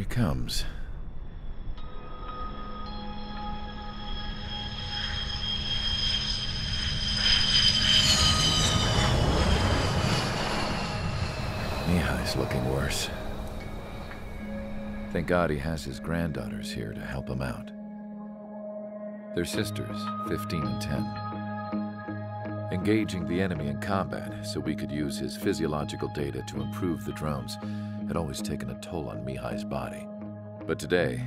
he comes. Mihai's looking worse. Thank God he has his granddaughters here to help him out. They're sisters, 15 and 10. Engaging the enemy in combat so we could use his physiological data to improve the drones had always taken a toll on Mihai's body. But today,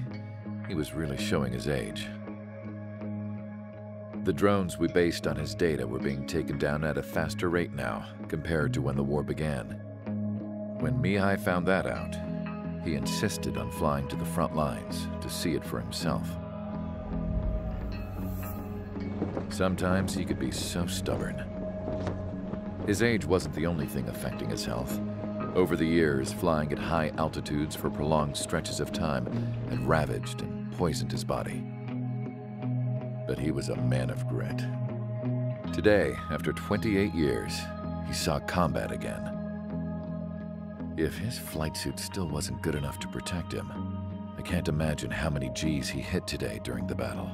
he was really showing his age. The drones we based on his data were being taken down at a faster rate now compared to when the war began. When Mihai found that out, he insisted on flying to the front lines to see it for himself. Sometimes he could be so stubborn. His age wasn't the only thing affecting his health. Over the years, flying at high altitudes for prolonged stretches of time had ravaged and poisoned his body. But he was a man of grit. Today, after 28 years, he saw combat again. If his flight suit still wasn't good enough to protect him, I can't imagine how many Gs he hit today during the battle.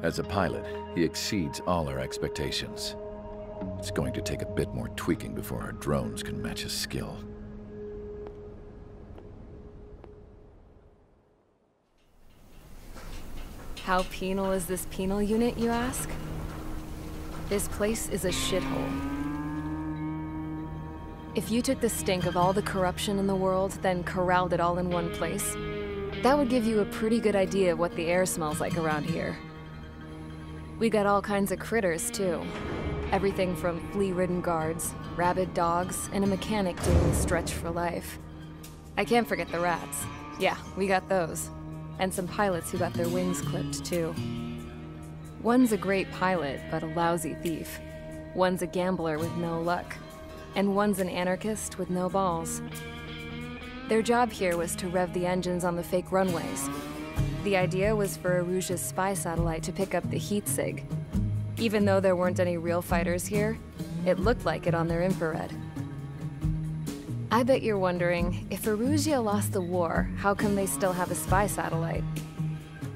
As a pilot, he exceeds all our expectations. It's going to take a bit more tweaking before our drones can match his skill. How penal is this penal unit, you ask? This place is a shithole. If you took the stink of all the corruption in the world, then corralled it all in one place, that would give you a pretty good idea of what the air smells like around here. We got all kinds of critters, too. Everything from flea-ridden guards, rabid dogs, and a mechanic doing the stretch for life. I can't forget the rats. Yeah, we got those. And some pilots who got their wings clipped, too. One's a great pilot, but a lousy thief. One's a gambler with no luck. And one's an anarchist with no balls. Their job here was to rev the engines on the fake runways. The idea was for Erusia's spy satellite to pick up the heat sig. Even though there weren't any real fighters here, it looked like it on their infrared. I bet you're wondering, if Erusia lost the war, how come they still have a spy satellite?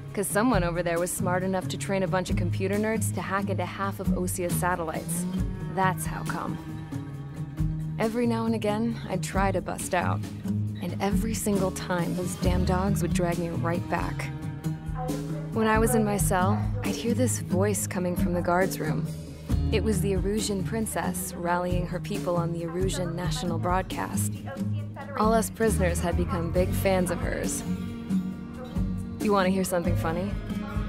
Because someone over there was smart enough to train a bunch of computer nerds to hack into half of Osia's satellites. That's how come. Every now and again, I'd try to bust out. And every single time, those damn dogs would drag me right back. When I was in my cell, I'd hear this voice coming from the guards room. It was the Erusian princess rallying her people on the Erusian national broadcast. All us prisoners had become big fans of hers. You want to hear something funny?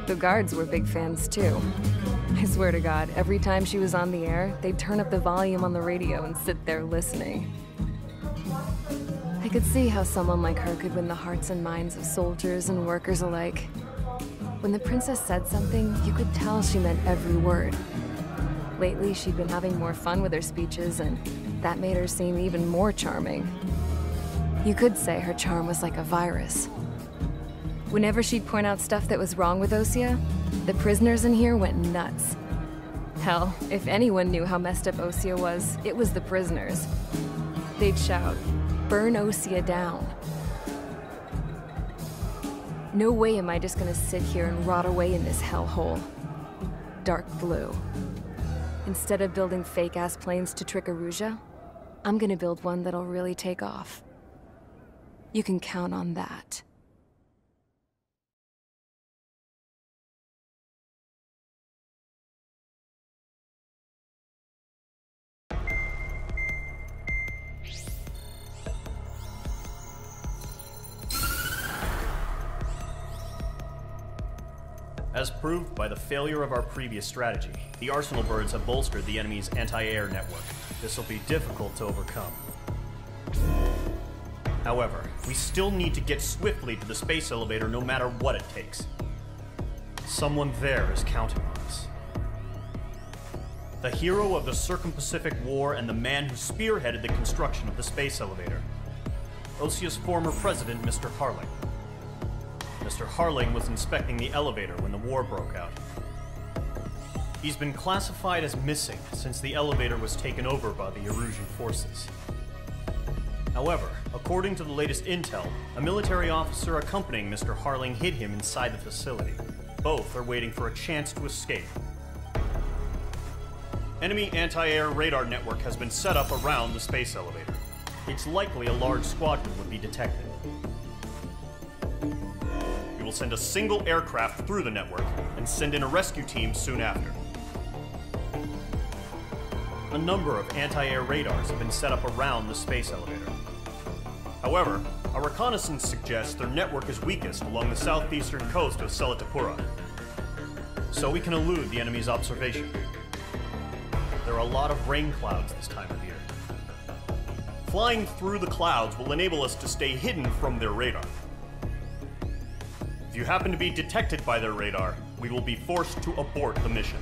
The guards were big fans too. I swear to God, every time she was on the air, they'd turn up the volume on the radio and sit there listening. I could see how someone like her could win the hearts and minds of soldiers and workers alike. When the princess said something, you could tell she meant every word. Lately, she'd been having more fun with her speeches, and that made her seem even more charming. You could say her charm was like a virus. Whenever she'd point out stuff that was wrong with Osia, the prisoners in here went nuts. Hell, if anyone knew how messed up Osia was, it was the prisoners. They'd shout, "Burn Osia down." No way am I just gonna sit here and rot away in this hellhole. Dark blue. Instead of building fake-ass planes to trick Erusia, I'm gonna build one that'll really take off. You can count on that. As proved by the failure of our previous strategy, the Arsenal birds have bolstered the enemy's anti-air network. This will be difficult to overcome. However, we still need to get swiftly to the space elevator no matter what it takes. Someone there is counting on us. The hero of the Circum-Pacific War and the man who spearheaded the construction of the space elevator. Osia's former president, Mr. Harling. Mr. Harling was inspecting the elevator when the war broke out. He's been classified as missing since the elevator was taken over by the Erusian forces. However, according to the latest intel, a military officer accompanying Mr. Harling hid him inside the facility. Both are waiting for a chance to escape. Enemy anti-air radar network has been set up around the space elevator. It's likely a large squadron would be detected. We will send a single aircraft through the network and send in a rescue team soon after. A number of anti-air radars have been set up around the space elevator. However, our reconnaissance suggests their network is weakest along the southeastern coast of Selatapura, so we can elude the enemy's observation. There are a lot of rain clouds this time of year. Flying through the clouds will enable us to stay hidden from their radar. If you happen to be detected by their radar, we will be forced to abort the mission.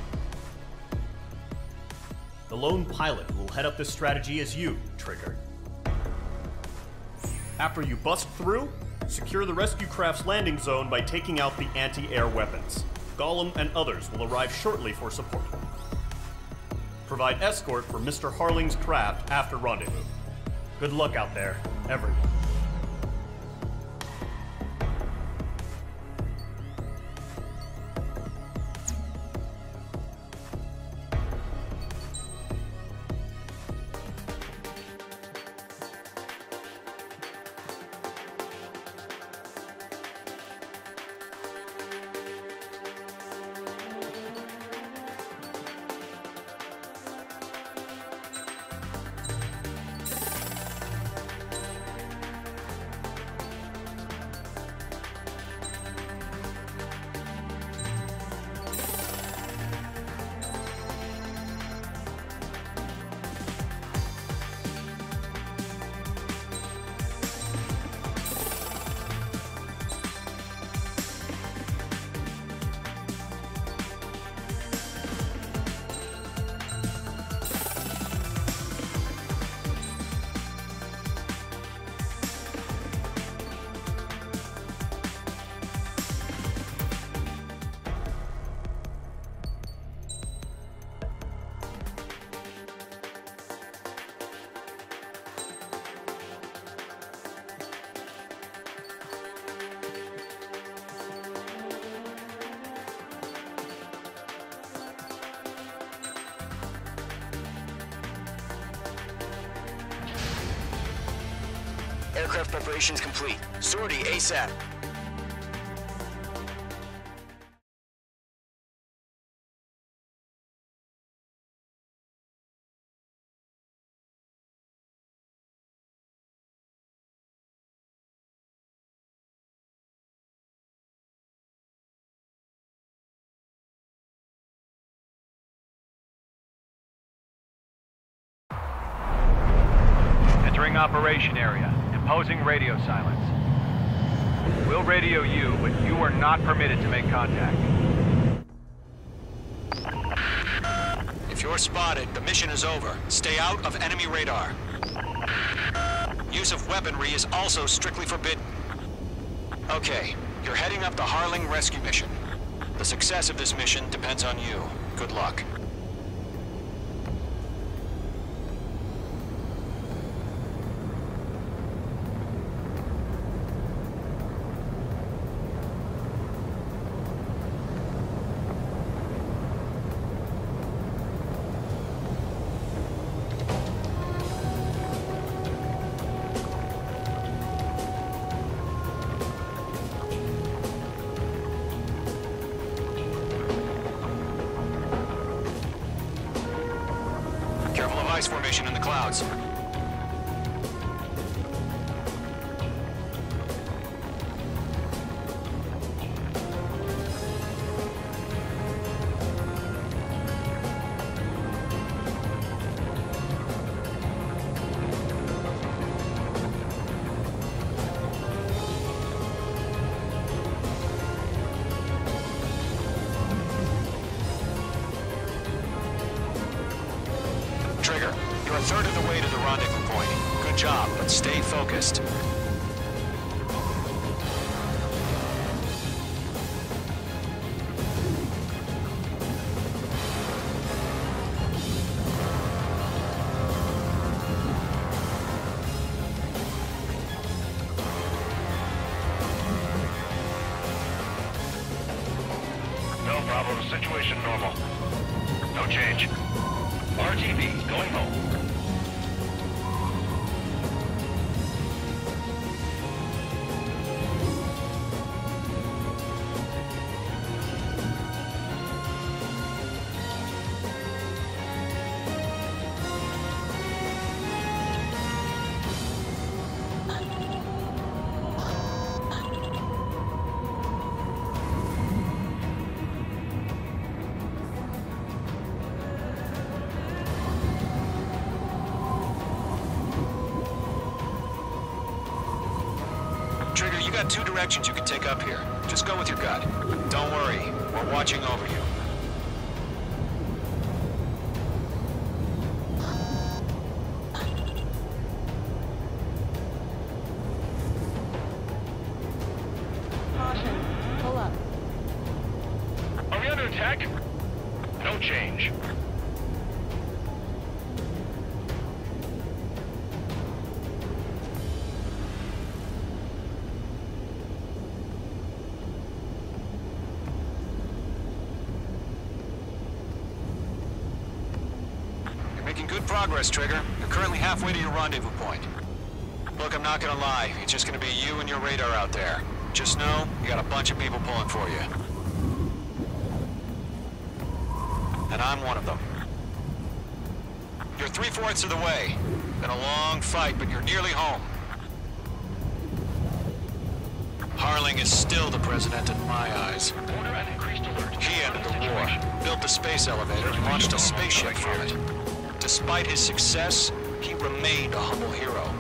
The lone pilot who will head up this strategy is you, Trigger. After you bust through, secure the rescue craft's landing zone by taking out the anti-air weapons. Gollum and others will arrive shortly for support. Provide escort for Mr. Harling's craft after rendezvous. Good luck out there, everyone. Aircraft preparations complete. Sortie ASAP. Entering operation area. Imposing radio silence. We'll radio you, but you are not permitted to make contact. If you're spotted, the mission is over. Stay out of enemy radar. Use of weaponry is also strictly forbidden. Okay, you're heading up the Harling rescue mission. The success of this mission depends on you. Good luck. Ice formation in the clouds. Trigger, you're a third of the way to the rendezvous point. Good job, but stay focused. normal. No change. RTB, going home. Trigger, you got two directions you can take up here. Just go with your gut. Don't worry, we're watching over you. Caution. Pull up. Are we under attack? No change. You're making good progress, Trigger. You're currently halfway to your rendezvous point. Look, I'm not gonna lie. It's just gonna be you and your radar out there. Just know, you got a bunch of people pulling for you. And I'm one of them. You're 3/4 of the way. Been a long fight, but you're nearly home. Harling is still the president in my eyes. Order an increased alert. He ended the war, built the space elevator, and launched a spaceship from it. Despite his success, he remained a humble hero.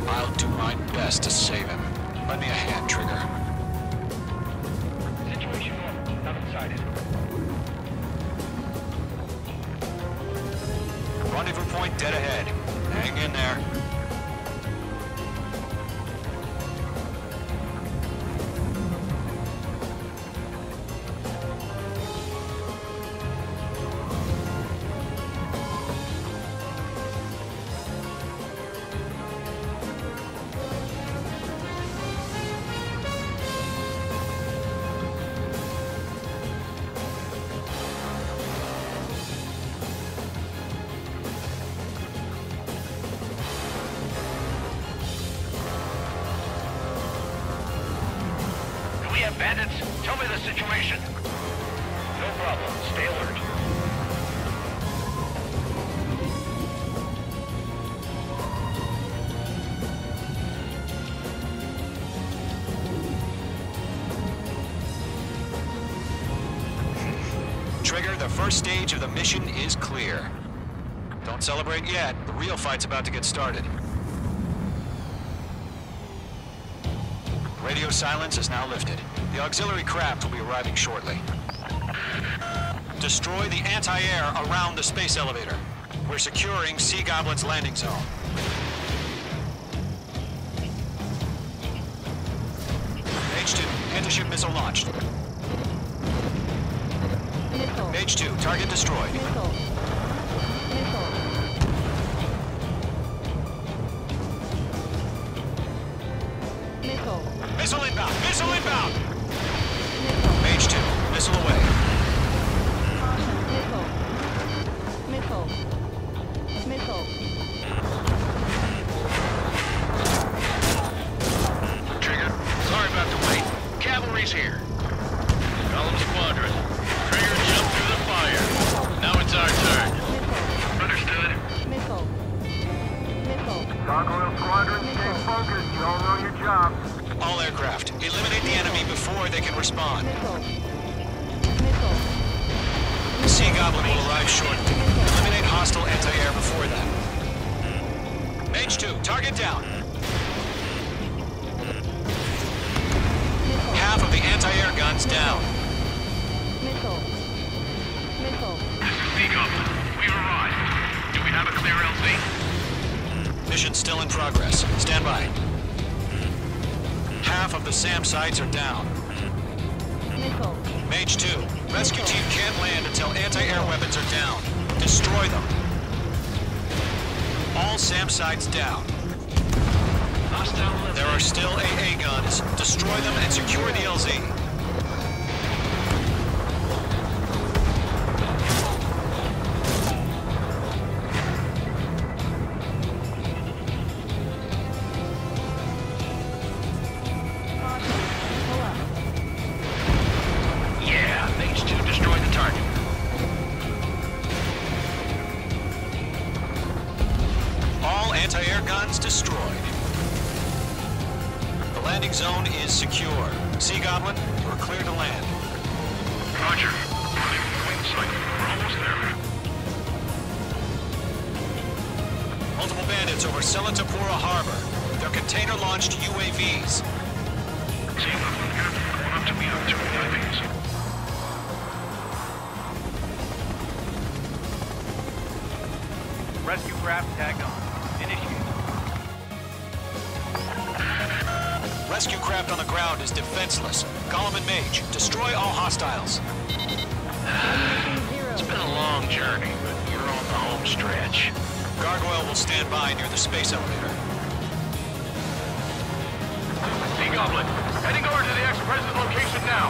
I'll do my best to save him. Lend me a hand, Trigger. Situation normal. Not inside it. Rendezvous point dead ahead. Hang in there. Do we have bandits? Tell me the situation. No problem. Stay alert. Trigger, the first stage of the mission is clear. Don't celebrate yet. The real fight's about to get started. Radio silence is now lifted. The auxiliary craft will be arriving shortly. Destroy the anti-air around the space elevator. We're securing Sea Goblin's landing zone. H2, anti-ship missile launched. Missile. H2, target destroyed. Missile. Missile. Missile. Missile inbound! Missile inbound! Missile. H2, missile away. Caution. Missile. Missile. Missile. Trigger, sorry about the wait. Cavalry's here. Column Squadron. Trigger jumped through the fire. Now it's our turn. Missile. Understood. Missile. Missile. Gargoyle Squadron, stay focused. You all know your job. All aircraft, eliminate the enemy before they can respond. Missile. Missile. Sea Goblin will arrive shortly. Eliminate hostile anti-air before that. H2, target down. Half of the anti-air guns down. Missile. Missile. This is Sea Goblin. We've arrived. Do we have a clear LZ? Mission still in progress. Stand by. Half of the SAM sites are down. Missile. Mage 2, rescue team can't land until anti-air weapons are down. Destroy them. All SAM sites down. There are still AA guns. Destroy them and secure the LZ. Weapons destroyed. The landing zone is secure. Sea Goblin, you are clear to land. Roger. Running point sight. We're almost there. Multiple bandits over Selatapura Harbor. They're container-launched UAVs. Sea Goblin, going up to meet up 2 UAVs. Rescue craft tagged on. Initiate. Rescue craft on the ground is defenseless. Gollum and Mage, destroy all hostiles. It's been a long journey, but you're on the home stretch. Gargoyle will stand by near the space elevator. Sea Goblin, heading over to the ex-president location now.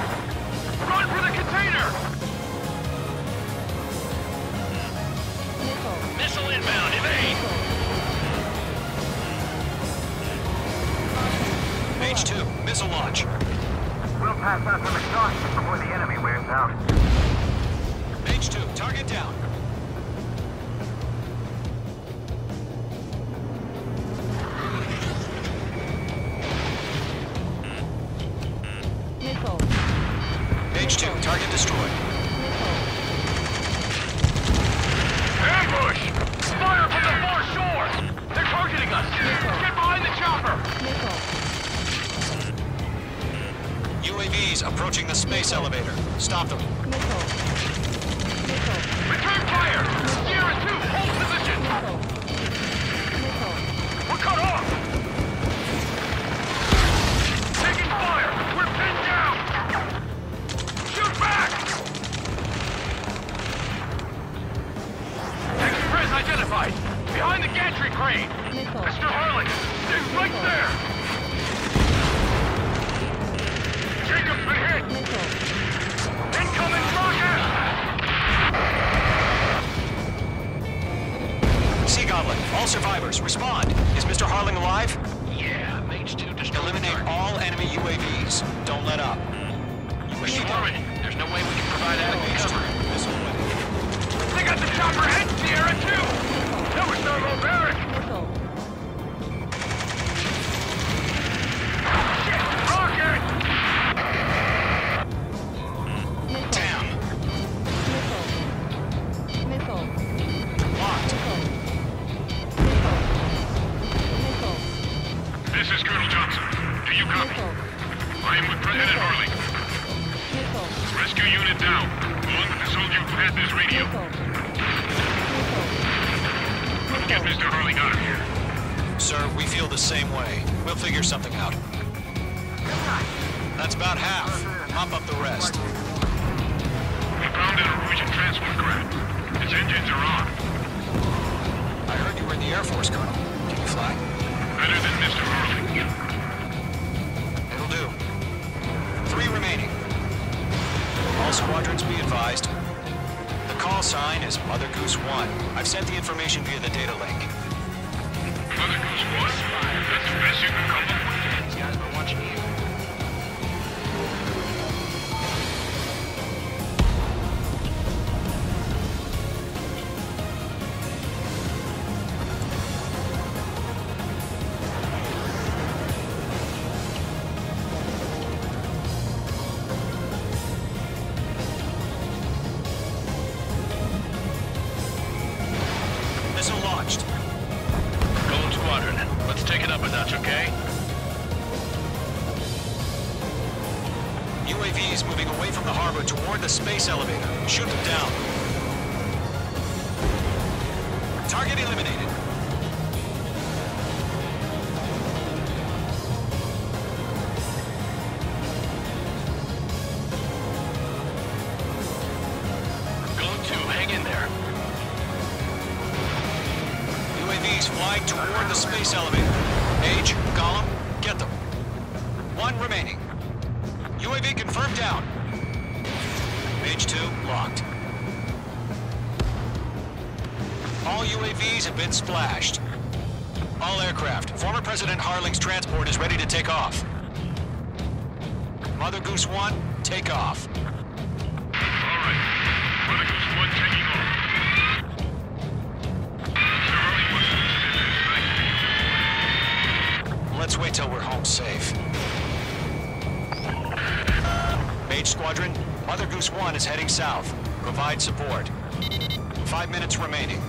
Run for the container! Missile inbound, evade! Mage 2, missile launch. We'll pass out some exhaust before the enemy wears out. Mage 2, target down. Mage 2, target destroyed. Ambush! Fire from the far shore! They're targeting us! Get behind the chopper! UAVs approaching the space elevator. Stop them. Return fire! Sierra 2, hold position! We're cut off! Taking fire! We're pinned down! Shoot back! Express identified! Behind the gantry crane! Mr. Harling! Stay right there! Jacob's been hit! Incoming rocket! Sea Goblin, all survivors, respond. Is Mr. Harling alive? Yeah, Mage 2 destroyed. Eliminate all enemy UAVs. Don't let up. Mr. Warren, there's no way we can provide adequate cover. They got the chopper and Sierra 2! That was thermobaric! Shit! Rocket! Down. Locked. This is Colonel Johnson. Do you copy? I am with President Harling. Rescue unit down, along with the soldier who had this radio. Let's get Mr. Harling out of here. Sir, we feel the same way. We'll figure something out. That's about half. Mop up the rest. We found a Norwegian transport craft. Its engines are on. I heard you were in the Air Force, Colonel. Can you fly? Better than Mr. Harling. It'll do. 3 remaining. All squadrons be advised. The call sign is Mother Goose 1. I've sent the information via the data link. Mother Goose 1? That's the best you can come up with. These guys were watching you. Missile launched. Gold Squadron, let's take it up a notch, okay? UAVs moving away from the harbor toward the space elevator. Shoot them down. Target eliminated. Gold 2, hang in there. UAVs flying toward the space elevator. Mage, Gollum, get them. 1 remaining. UAV confirmed down. Mage 2 locked. All UAVs have been splashed. All aircraft. Former President Harling's transport is ready to take off. Mother Goose 1, take off. All right. Mother Goose 1 taking off. Mr. Harling wants to visit. Thank you. zone safe. Mage Squadron, Mother Goose 1 is heading south. Provide support. 5 minutes remaining.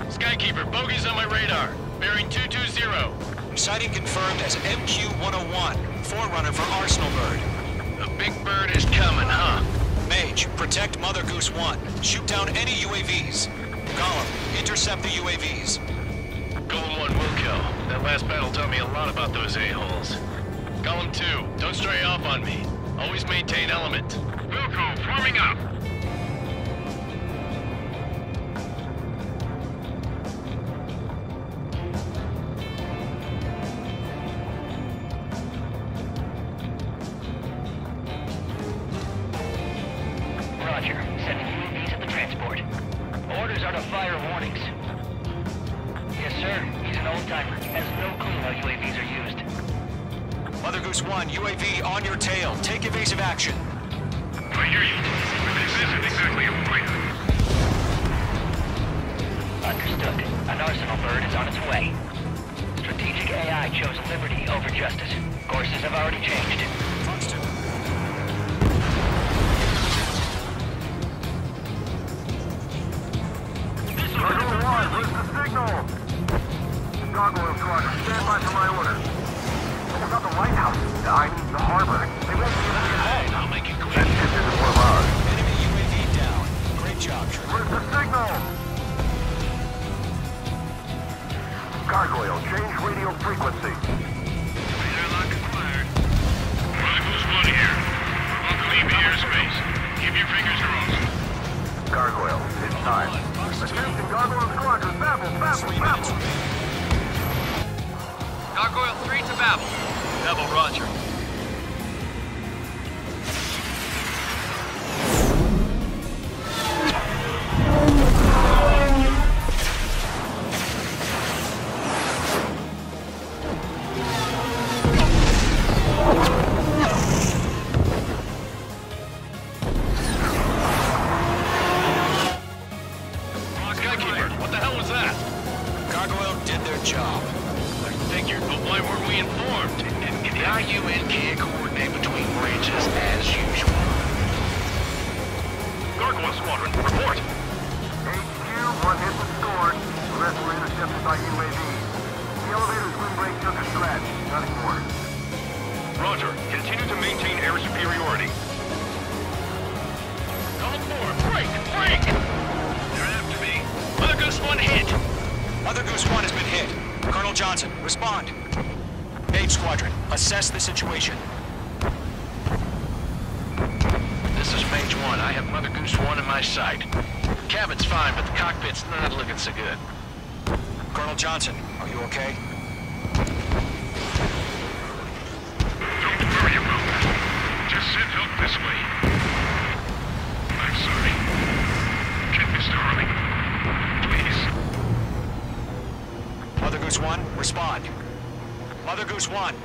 Skykeeper, bogeys on my radar. Bearing 220. Sighting confirmed as MQ-101, forerunner for Arsenal Bird. The big bird is coming, huh? Mage, protect Mother Goose 1. Shoot down any UAVs. Gollum, intercept the UAVs. Golem 1 will kill. That last battle taught me a lot about those a-holes. Golem 2, don't stray off on me. Always maintain element. Wilco, forming up. Roger. Sending UAVs at the transport. Orders are to fire warnings. Yes, sir. He's an old-timer. Has no clue how UAVs are used. Mother Goose 1, UAV on your tail. Take evasive action. I hear you. This isn't exactly a fight. Understood. An Arsenal Bird is on its way. Strategic AI chose liberty over justice. Courses have already changed. Gargoyle 1, where's the signal? Gargoyle Squadron, stand by for my order. What about the lighthouse? I mean, the harbor. They won't be able to get home. I'll make it quick. That ship isn't one of ours. Enemy UAV down. Great job, Trigger. Where's the signal? Gargoyle, change radio frequency. Radar lock acquired. Mother Goose 1 here. I'll clean the airspace. Keep your fingers crossed. Gargoyle, it's time. Attention, Gargoyle Squadron, Babel, Babel, 3 minutes Babel. remaining. Gargoyle 3 to Babel. Double Roger. Skykeeper, what the hell was that? Gargoyle did their job. I figured, but why weren't we informed? The IUN can't coordinate between branches as usual. Gargoyle Squadron, report. HQ, one hit was scored. The rest were intercepted by UAVs. The elevator's windbreak took a scratch. Nothing more. Roger, continue to maintain air superiority. Column 4, break! Break! They're after me. Mother Goose 1 hit! Mother Goose 1 has been hit. Colonel Johnson, respond. Mage Squadron, assess the situation. This is Mage 1. I have Mother Goose 1 in my sight. Cabin's fine, but the cockpit's not looking so good. Colonel Johnson, are you okay? Don't worry about that. Just send help this way. I'm sorry. Get Mr. Harling. Please. Mother Goose 1, respond. Mother Goose 1.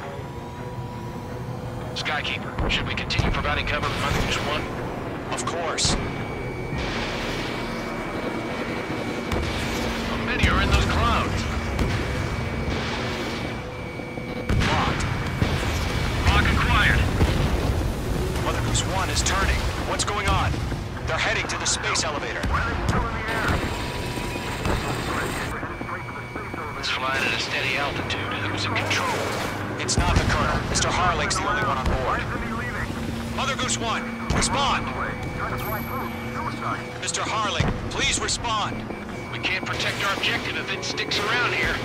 Skykeeper, should we continue providing cover for Mother Goose 1? Of course. How many are in those clouds? Locked. Lock acquired. Mother Goose 1 is turning. What's going on? They're heading to the space elevator. Why are they still in the air? It's flying at a steady altitude. Who's in control? It's not the Colonel. Mr. Harling's the only one on Why board. isn't he leaving? Mother Goose 1, respond. Trying to fly through. Suicide. Mr. Harling, please respond. We can't protect our objective if it sticks around here.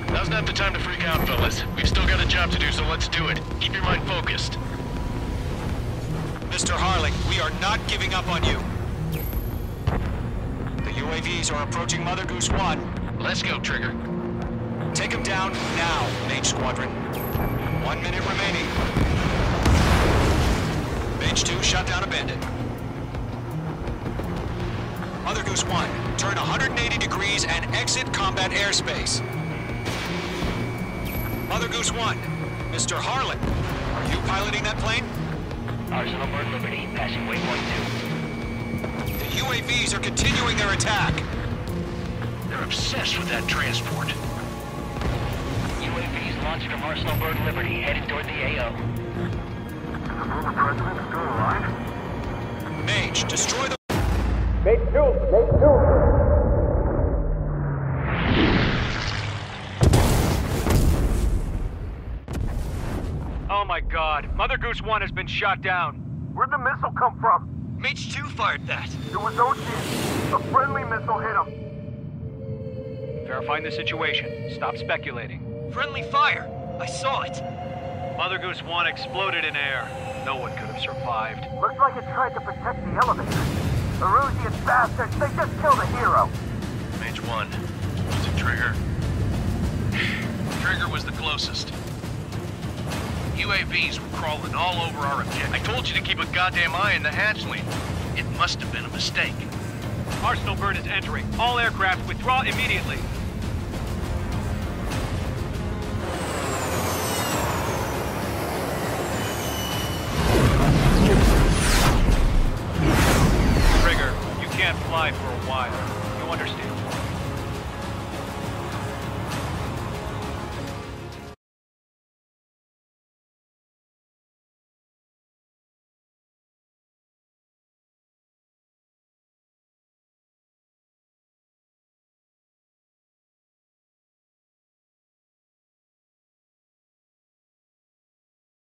Now's not the time to freak out, fellas. We've still got a job to do, so let's do it. Keep your mind focused. Mr. Harling, we are not giving up on you. The UAVs are approaching Mother Goose 1. Let's go, Trigger. Take them down now, Mage Squadron. 1 minute remaining. Mage 2, shut down a bandit. Mother Goose 1, turn 180 degrees and exit combat airspace. Mother Goose 1, Mr. Harling, are you piloting that plane? Arsenal Bird Liberty, passing waypoint 2. The UAVs are continuing their attack. They're obsessed with that transport. UAVs launched from Arsenal Bird Liberty, headed toward the AO. The former president still alive? Mage, destroy the... Oh my god, Mother Goose 1 has been shot down. Where'd the missile come from? Mage 2 fired that. It was Ocean. A friendly missile hit him. Verifying the situation. Stop speculating. Friendly fire. I saw it. Mother Goose 1 exploded in air. No one could have survived. Looks like it tried to protect the elevator. Erusian bastards, they just killed a hero. Mage 1. Was it Trigger? Trigger was the closest. UAVs were crawling all over our objective. I told you to keep a goddamn eye on the hatchling. It must have been a mistake. Arsenal Bird is entering. All aircraft withdraw immediately. Trigger, you can't fly for a while. You understand?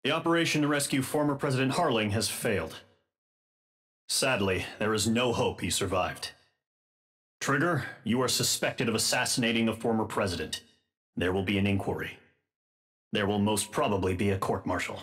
The operation to rescue former President Harling has failed. Sadly, there is no hope he survived. Trigger, you are suspected of assassinating a former president. There will be an inquiry. There will most probably be a court-martial.